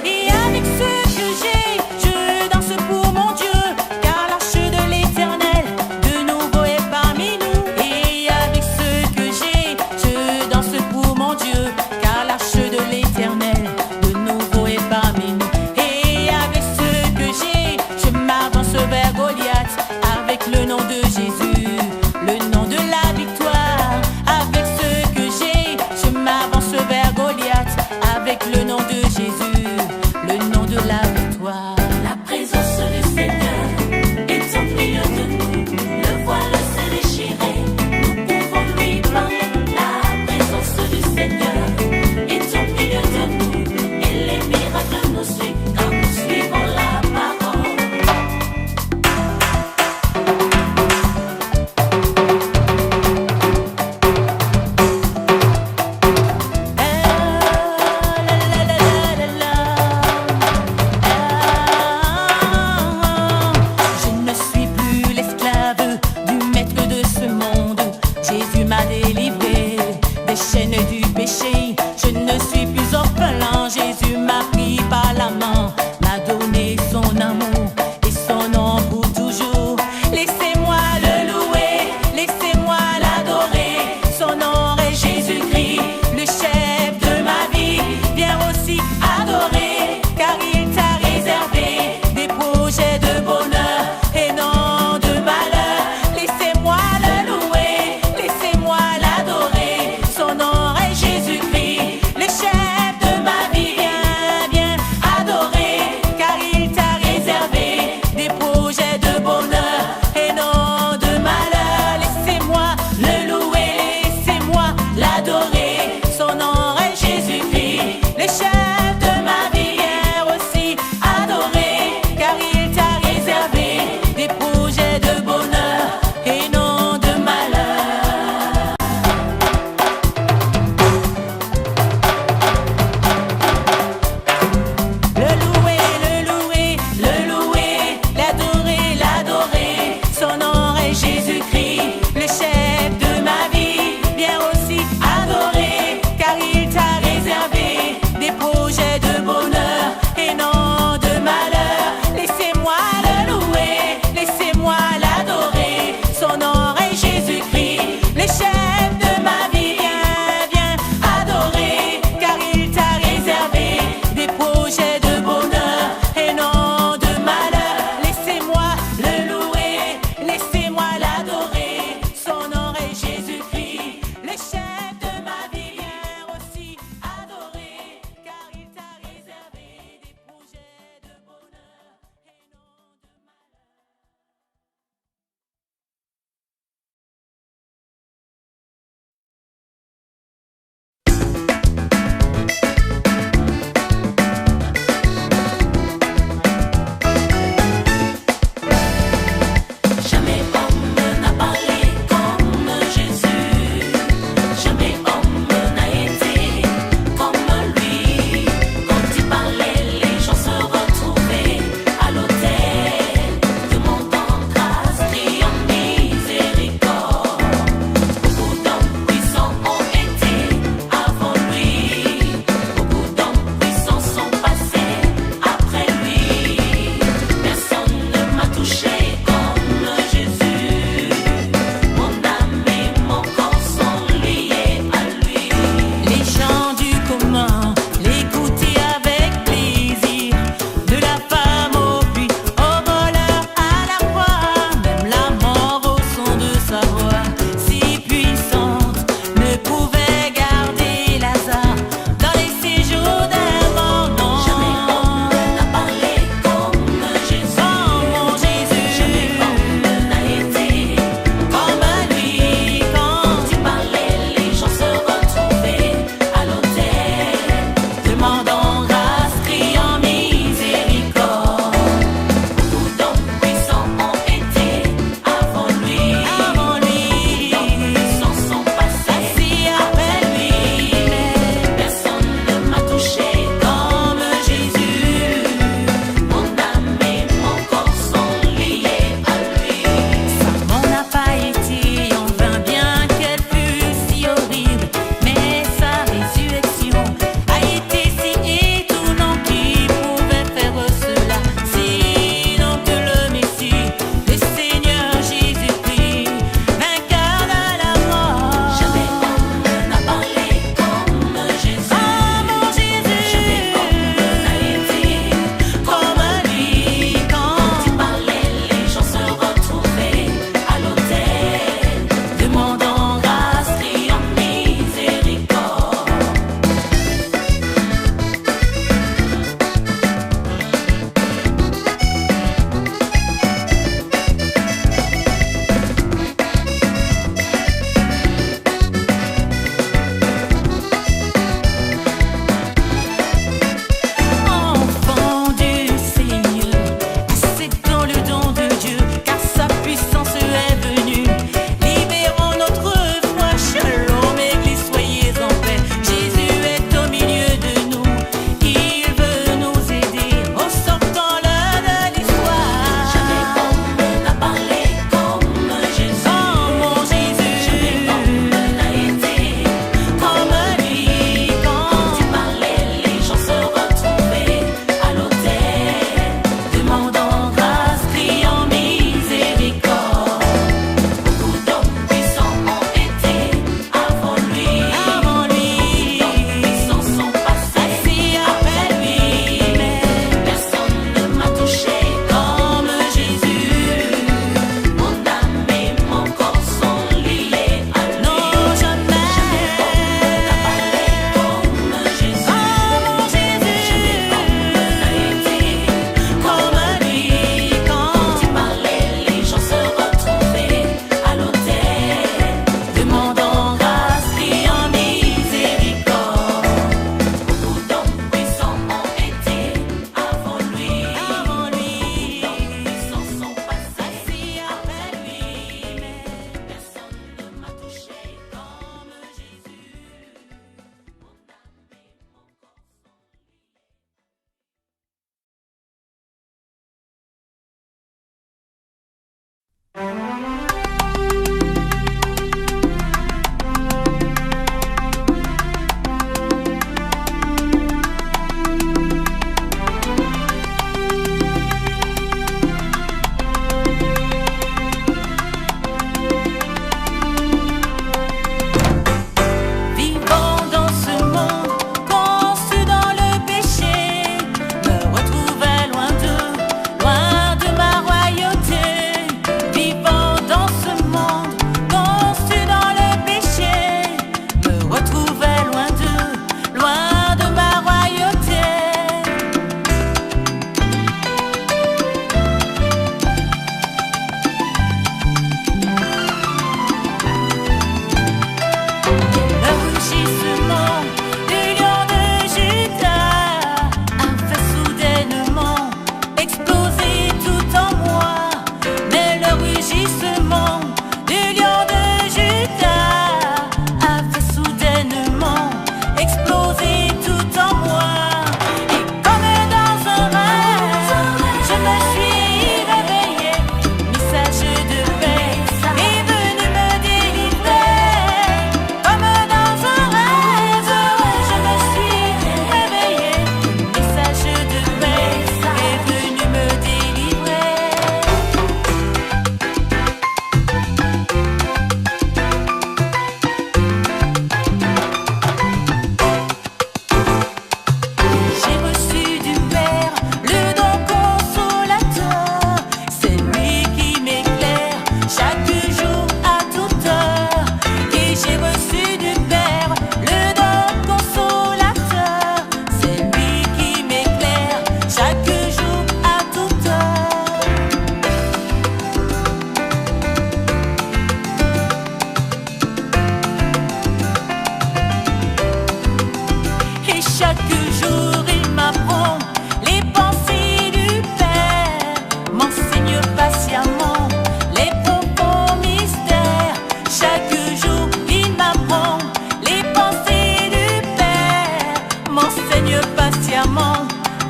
He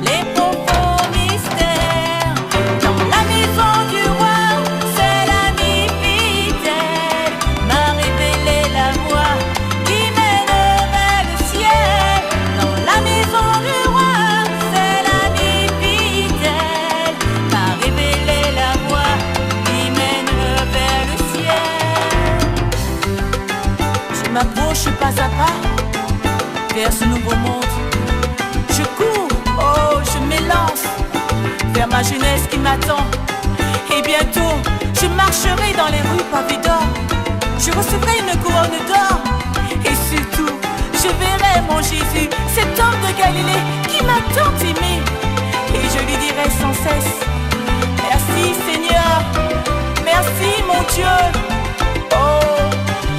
les profonds mystères. Dans la maison du roi, c'est l'ami fidèle m'a révélé la voie qui mène vers le ciel. Dans la maison du roi, c'est l'ami fidèle m'a révélé la voie qui mène vers le ciel. Je m'approche pas à pas vers ce nouveau monde. Je cours, oh, je m'élance vers ma jeunesse qui m'attend. Et bientôt, je marcherai dans les rues pavées d'or. Je recevrai une couronne d'or. Et surtout, je verrai mon Jésus, cet homme de Galilée qui m'a tant aimé. Et je lui dirai sans cesse: merci Seigneur, merci mon Dieu. Oh,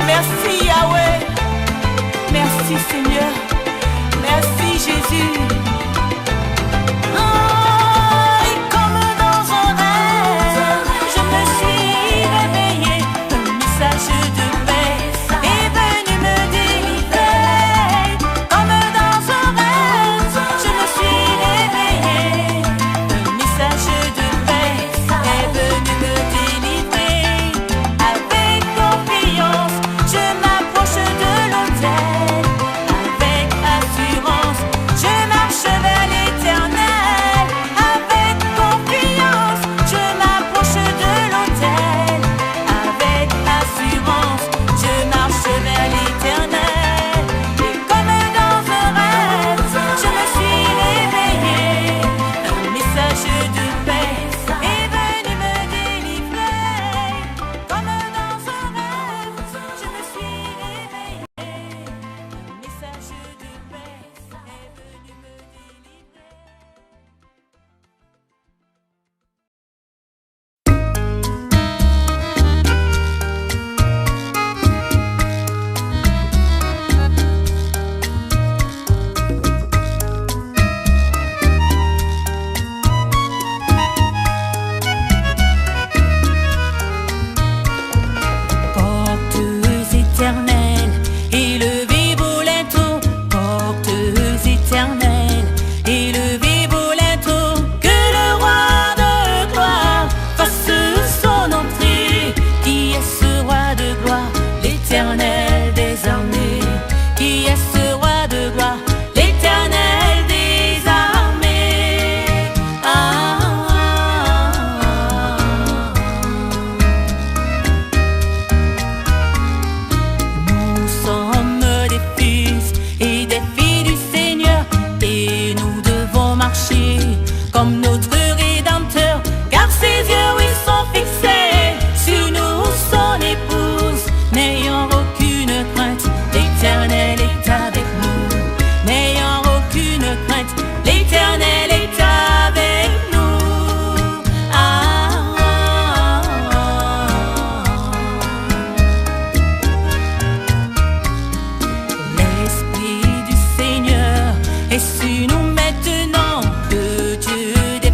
merci Yahweh, merci Seigneur, merci Jésus. Oh, et comme dans un rêve, je me suis réveillée. Un message de paix est venu me délivrer. Comme dans un rêve, je me suis réveillée. Un message de paix est venu me délivrer. Avec confiance, je m'approche de l'autel. Avec assurance, je marche vers l'éternel. Avec confiance, je m'approche de l'autel. Avec assurance, je marche vers l'éternel. Et comme dans un rêve, je me suis réveillée. Un message de paix est venu me délivrer. Comme dans un rêve, je me suis réveillée. Un message de paix est venu me délivrer. Portes éternelles, élevez-vous bientôt. Portes éternelles, élevez-vous bientôt. Que le roi de gloire fasse son entrée. Qui est ce roi de gloire? L'Éternel des armées. Qui est ce roi de gloire? L'Éternel des armées. Nous sommes des fils et des filles du Seigneur, et nous devons marcher comme notre Rédempteur, car ses yeux, oui, sont fixés sur nous, son épouse. N'ayant aucune crainte, l'Éternel est avec nous. N'ayant aucune crainte, l'Éternel est avec nous. L'Esprit du Seigneur est sur nous maintenant. Le Dieu des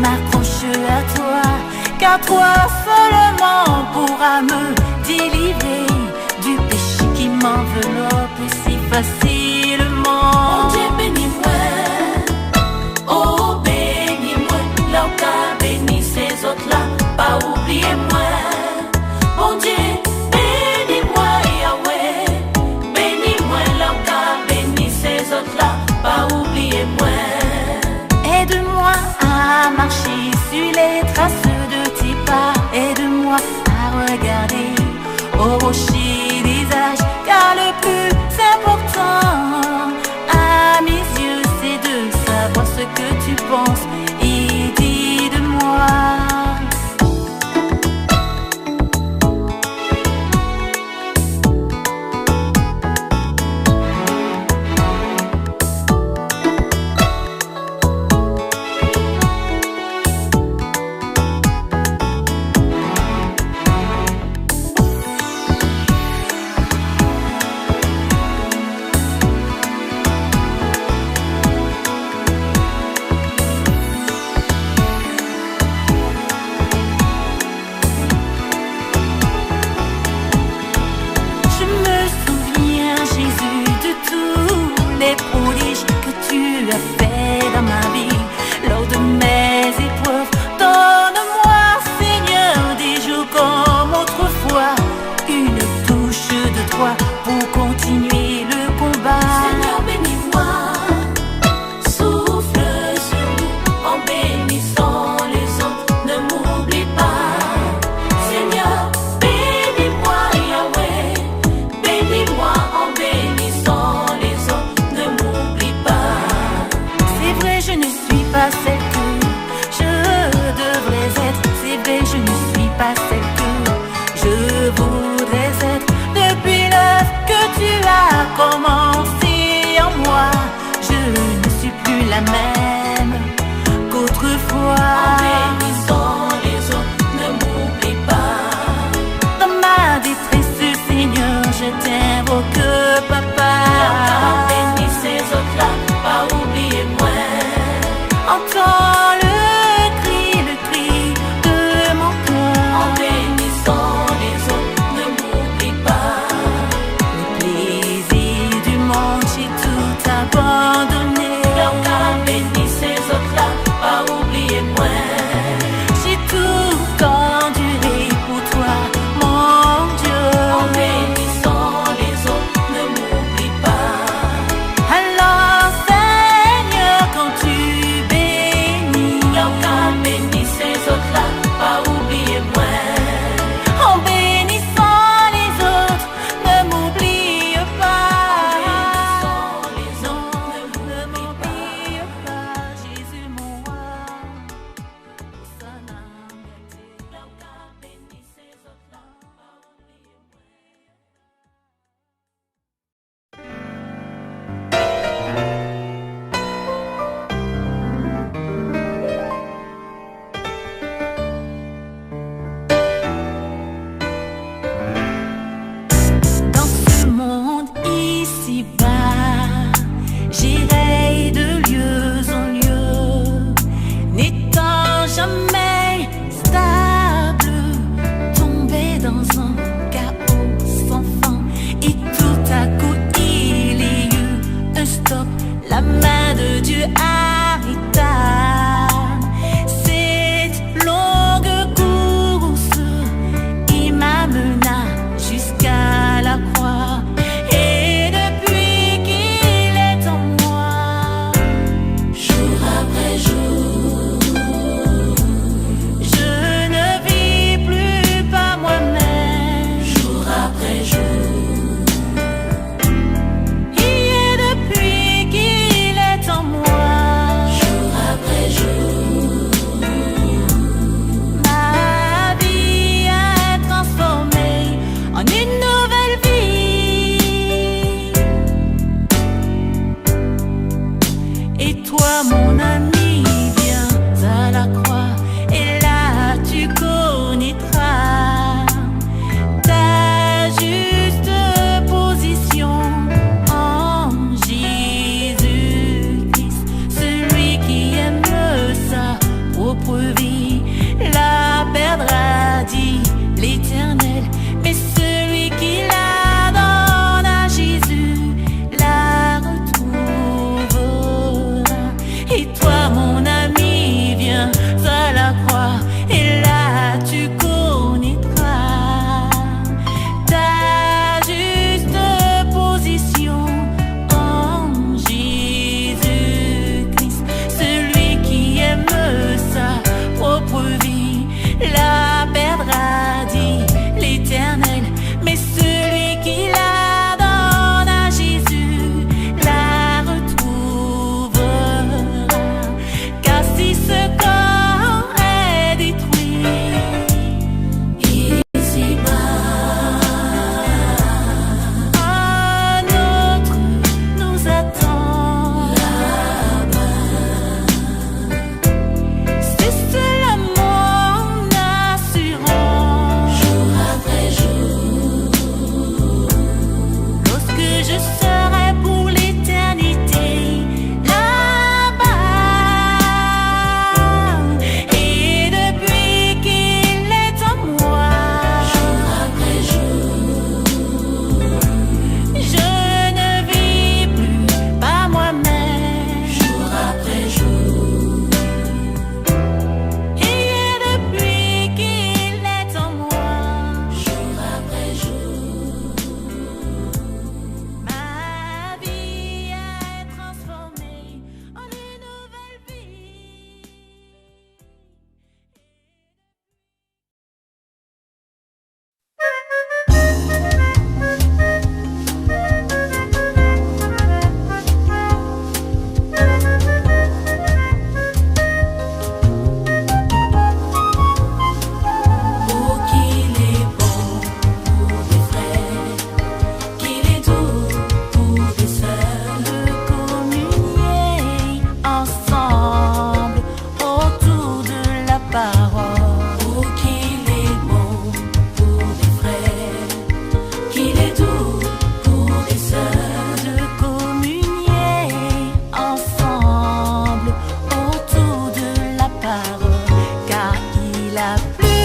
m'accroche à toi, car toi seulement pourras me délivrer du péché qui m'enveloppe si facilement. Mon Dieu bénis-moi, oh bénis-moi, là où t'as béni ces autres-là, pas oublier moi. Mon Dieu bénis-moi, Yahweh, bénis-moi, là où t'as béni ces autres-là, pas oublier moi. Aide-moi à marcher sur les traces de tes pas. Aide-moi à regarder au rocher des âges, car le plus important à mes yeux, c'est de savoir ce que tu penses et dis de moi. Les prodiges que tu as fait dans ma vie, lors de mes épreuves, donne-moi, Seigneur, des jours comme autrefois, une touche de toi pour continuer le combat. Seigneur bénis-moi, souffle sur nous en bénissant les autres, ne m'oublie pas. Seigneur bénis-moi, Yahweh, bénis-moi en bénissant les autres, ne m'oublie pas. C'est vrai, je ne suis pas celle que je devrais être. C'est vrai, je ne suis pas celle que je voudrais être. Depuis l'œuvre que tu as commencé en moi, je ne suis plus la même qu'autrefois. En bénissant les autres, ne m'oublie pas. Dans ma détresse, Seigneur, je t'invoque, papa. Bénis ces autres-là, pas oublier moi. Entends le cri de mon cœur. En bénissant les autres, ne m'oublie pas. Le plaisir du monde, j'ai tout abandonné. L'autre bénis ces autres-là, pas oublier moi. J'ai tout enduré pour toi, mon Dieu. En bénissant les autres, ne m'oublie pas. Alors Seigneur, quand tu bénis, L'autre bénis ces autres-là, pas oublier moi. en bénissant les autres, ne m'oublie pas. En bénissant les Non, autres, ne ne m'oublie pas. m'oublie pas, Jésus mon roi. Son âme gâtée. L'autre bénis ces autres-là, pas oublier moi. Dans ce monde ici-bas, j'irai de lieu en lieu, n'étant jamais stable, tombé dans un chaos sans fin. Et tout à coup, il y eut un stop, la main de Dieu arrêta cette longue course. Il m'amena jusqu'à la croix, et depuis qu'il est en moi, Jour après jour, je ne vis plus par moi-même. jour après jour, Et depuis qu'il est en moi, parole. Oh, qu'il est bon pour des frères, qu'il est doux pour des sœurs, De communier ensemble autour de la parole, car il a plu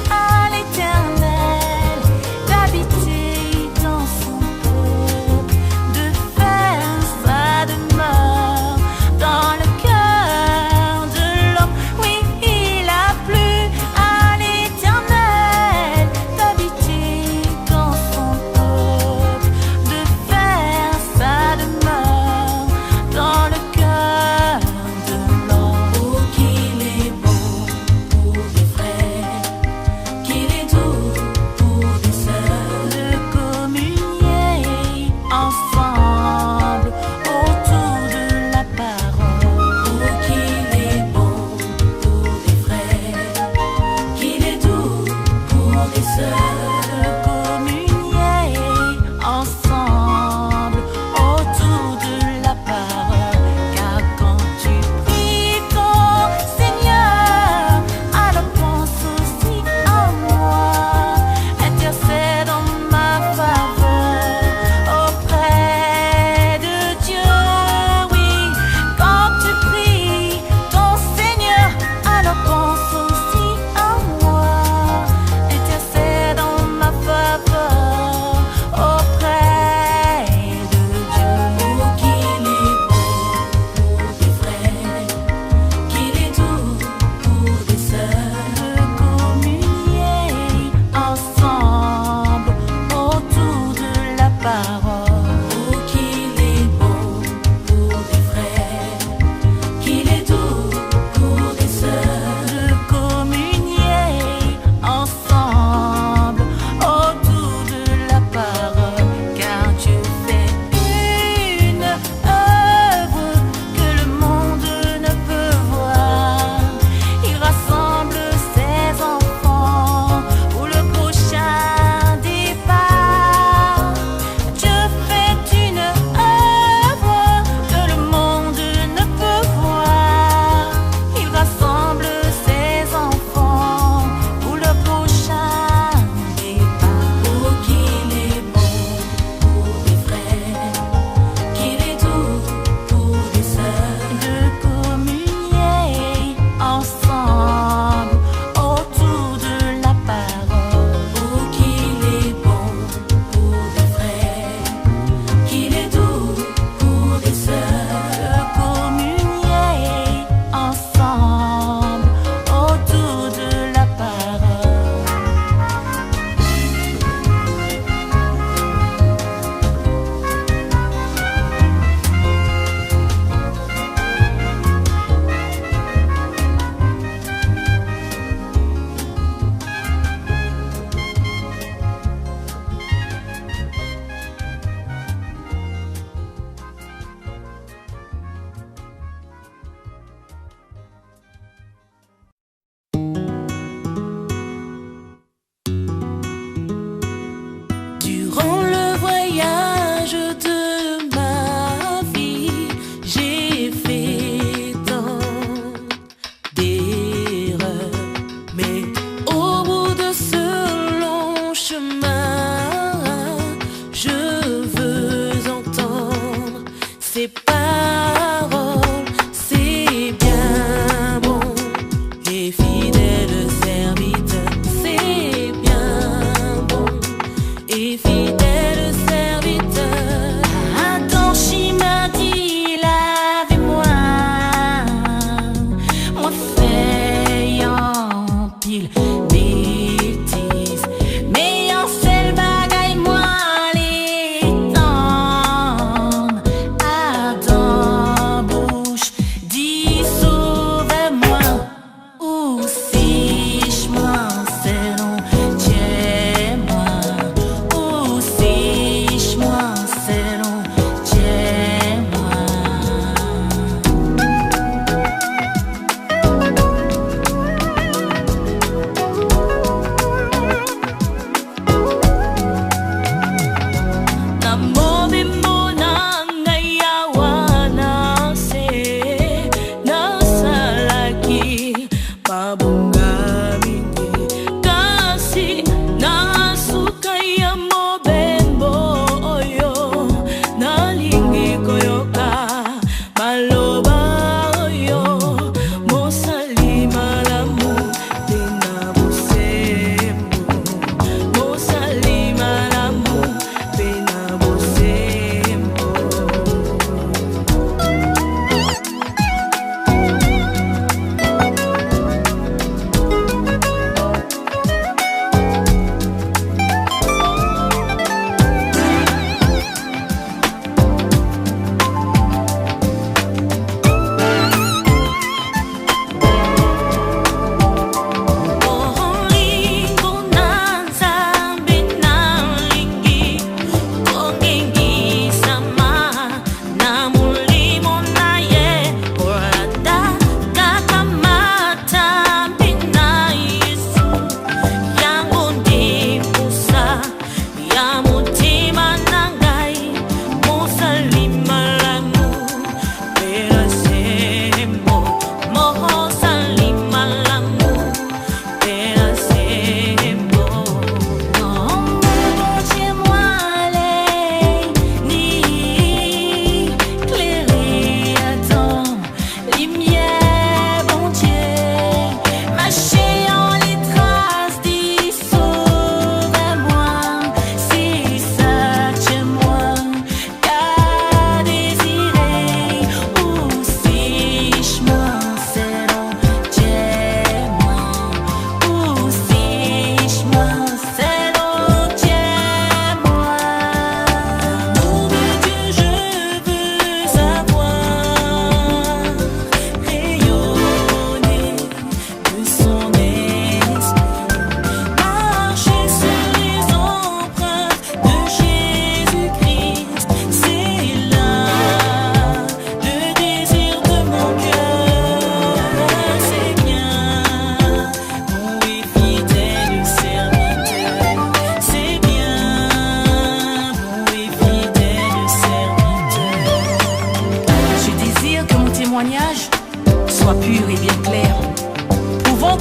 à l'Éternel d'habiter dans son peuple, de faire sa demeure dans le cœur de l'homme. Oui, il a plu à l'Éternel d'habiter dans son peuple, de faire sa demeure dans le cœur de l'homme. oh, qu'il est bon pour des frères, qu'il est doux pour des sœurs, De communier ensemble autour de la parole. oh, qu'il est bon pour des frères, qu'il est doux pour des sœurs, De communier ensemble autour de la parole, car quand tu pries ton Seigneur, alors pense aussi à moi, intercède en ma faveur auprès de Dieu. Oui, quand tu pries ton Seigneur, alors pense aussi à moi, intercède en ma faveur auprès de Dieu. oh, qu'il est bon pour des frères, qu'il est doux pour des sœurs, De communier ensemble autour de la parole. oh, qu'il est bon pour des frères, qu'il est doux pour des sœurs, De communier ensemble autour de la parole, car Dieu fait une œuvre que le monde ne peut voir. Il rassemble ses enfants pour le prochain départ. Dieu fait une œuvre que le monde ne peut voir. Il rassemble ses enfants pour le prochain départ. oh, qu'il est bon pour des frères, qu'il est doux pour des sœurs, De communier ensemble autour de la parole. oh, qu'il est bon pour des frères, qu'il est doux pour des sœurs, De communier ensemble autour de la parole. Durant le voyage de ma vie, j'ai fait tant d'erreurs, mais au bout de ce long chemin, je veux entendre ces paroles. C'est bien bon et fidèle serviteur, c'est bien bon et fidèle serviteur. Attends, il m'a dit, lavez-moi, moi fait en pile bêtise, mais en seul bagaille moi les tendre. Attends, bouche, dis sauve-moi, ou si je m'en sais long, tiens-moi, ou si je m'en sais long, tiens-moi. Mabunga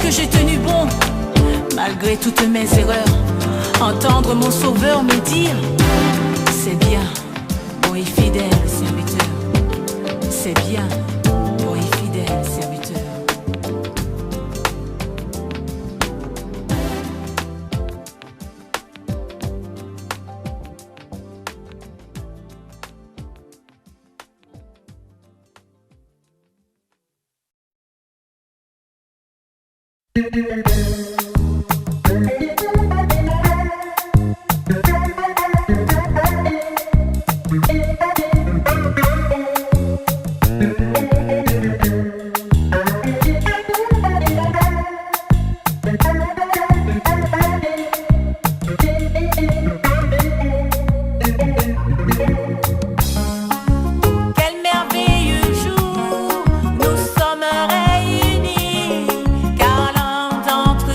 que j'ai tenu bon, malgré toutes mes erreurs. Entendre mon sauveur me dire: c'est bien, bon et fidèle serviteur. C'est bien, bon et fidèle serviteur. Nous sommes réunis, car l'un d'entre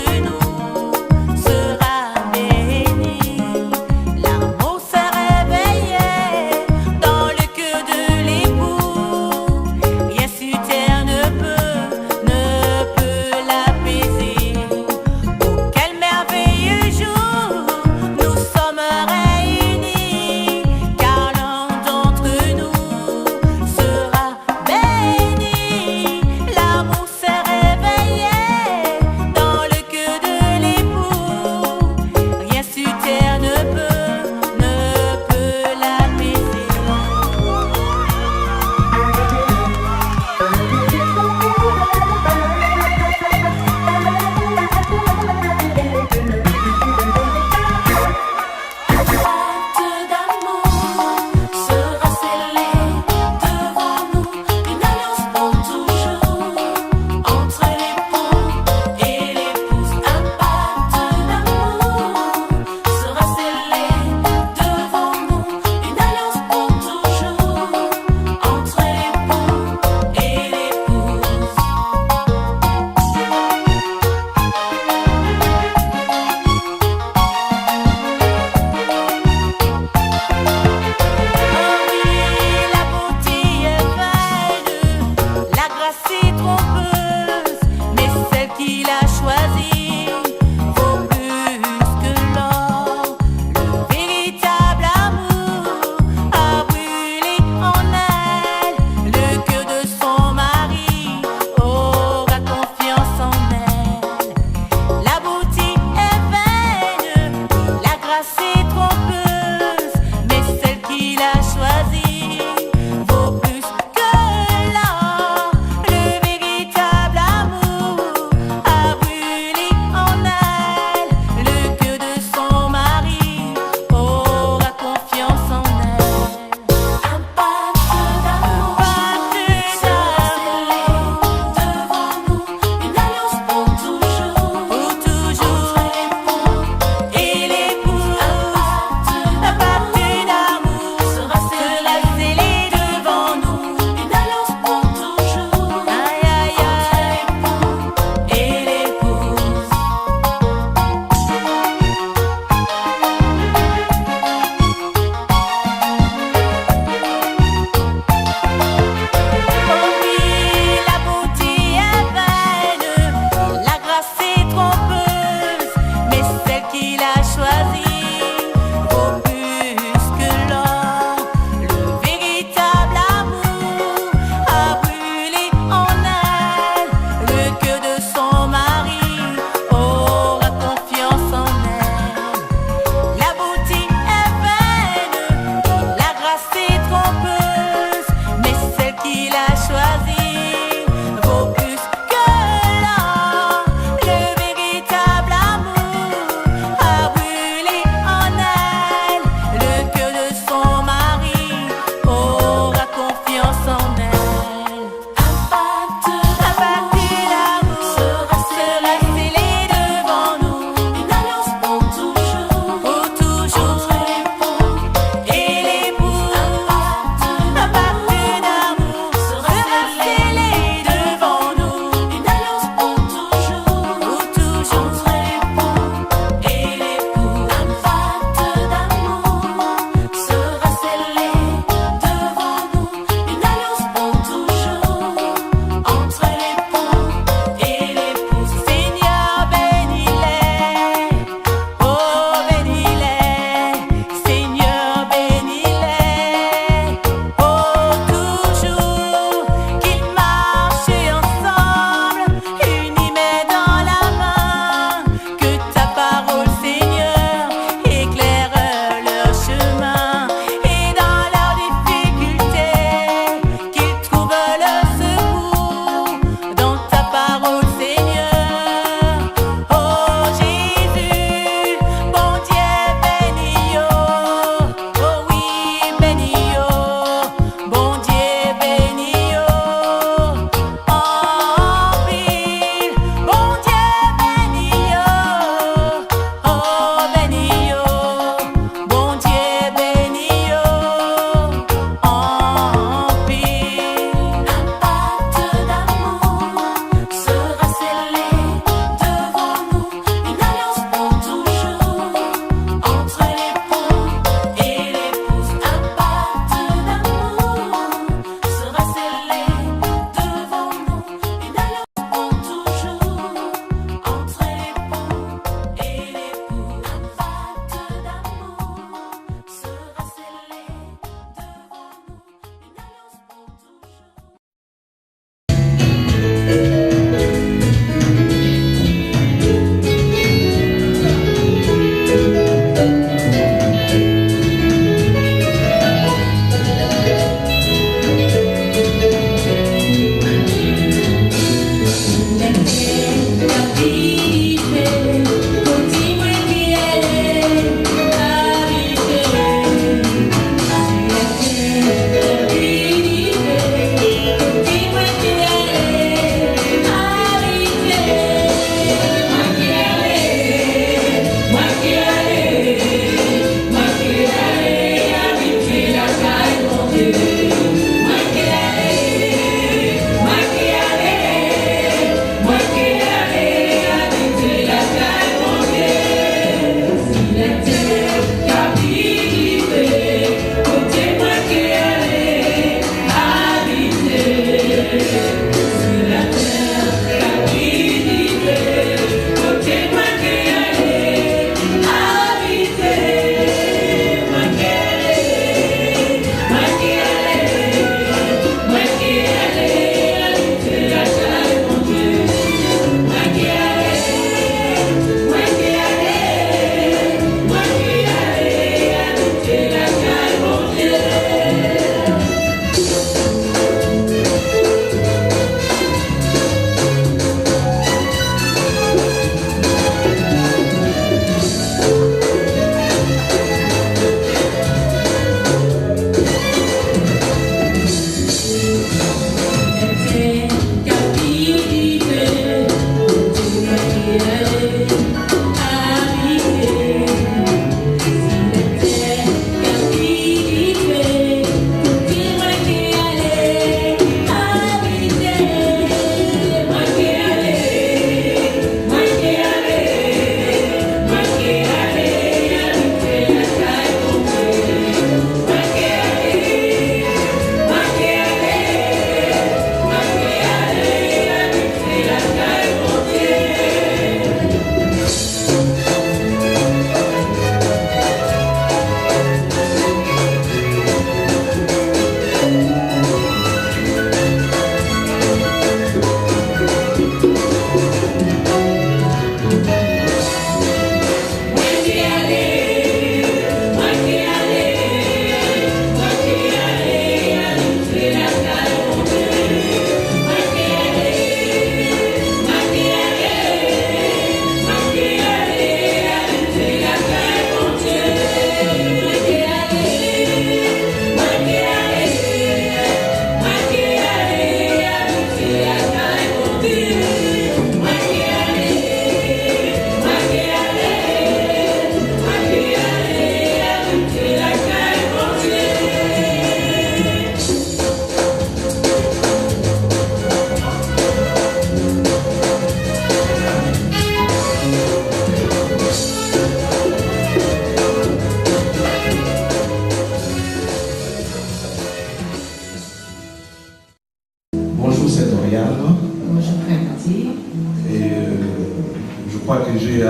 crois que j'ai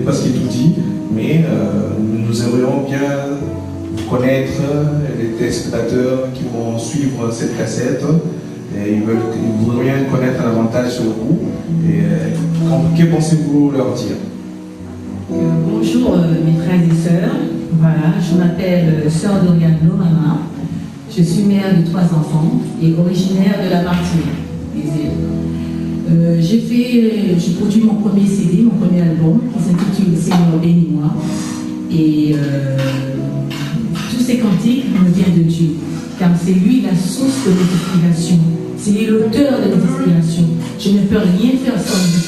presque tout dit, mais nous aimerions bien vous connaître, les téléspectateurs qui vont suivre cette cassette. Et ils voudraient bien connaître davantage sur vous. Et que pensez-vous leur dire? Bonjour mes frères et sœurs. Voilà, je m'appelle Sœur Doriane Lomama. Je suis mère de 3 enfants et originaire de la Martinique, les îles. J'ai produit mon premier CD, mon premier album, qui s'intitule Seigneur bénis-moi. Et tous ces cantiques me viennent de Dieu, car c'est lui la source de notre inspiration. C'est lui l'auteur de notre inspiration. Je ne peux rien faire sans lui.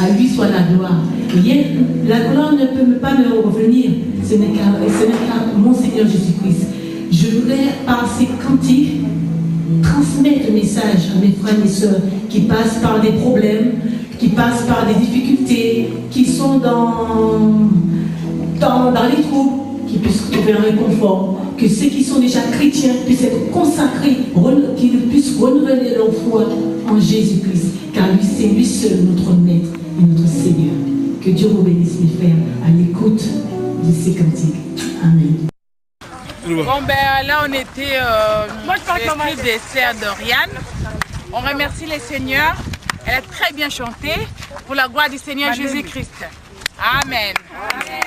À lui soit la gloire. La gloire ne peut pas me revenir. Ce n'est qu'à mon Seigneur Jésus-Christ. Je voudrais, par ces cantiques, transmettre le message à mes frères et sœurs qui passent par des problèmes, qui passent par des difficultés, qui sont dans les troubles, qui puissent trouver un réconfort, que ceux qui sont déjà chrétiens puissent être consacrés, qu'ils puissent renouveler leur foi en Jésus-Christ, car c'est lui seul notre maître et notre Seigneur. Que Dieu vous bénisse, mes frères, à l'écoute de ces cantiques. Amen. Bon ben là on était l'esprit des sœurs d'Oriane. On remercie les seigneurs. Elle a très bien chanté pour la gloire du Seigneur Jésus-Christ. Amen. Amen.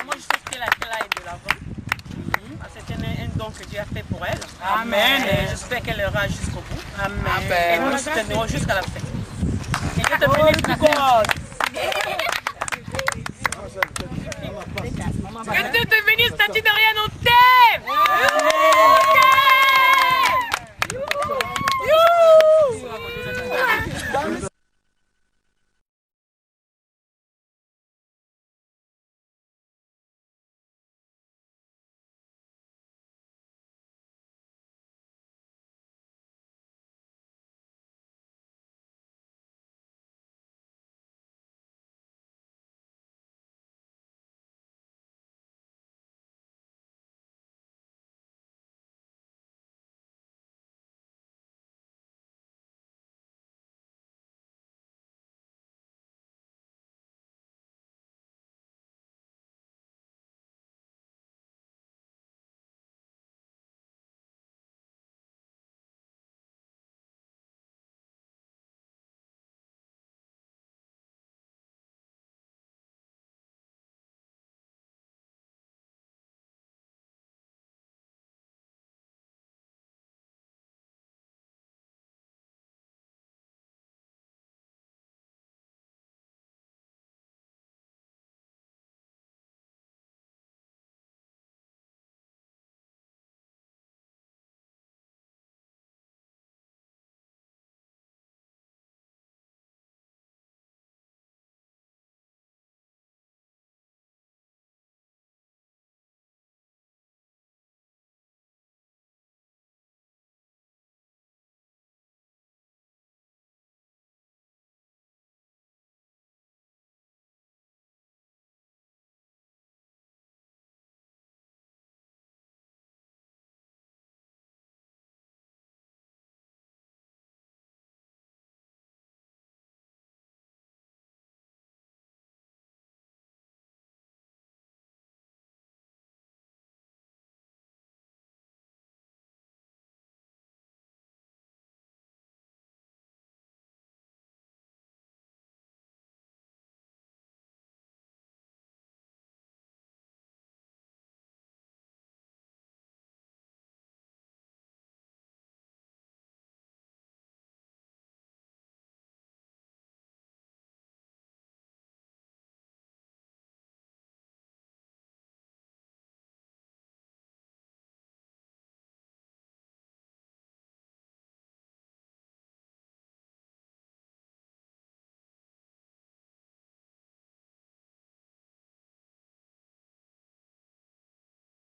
Moi je sais qu'elle est de l'avant. C'est un don que Dieu a fait pour elle. Amen. Et j'espère qu'elle ira jusqu'au bout. Amen. Et nous nous soutenirons jusqu'à la fin. Et Dieu te bénisse. Que Dieu te bénisse, Tati Doriane, on t'aime.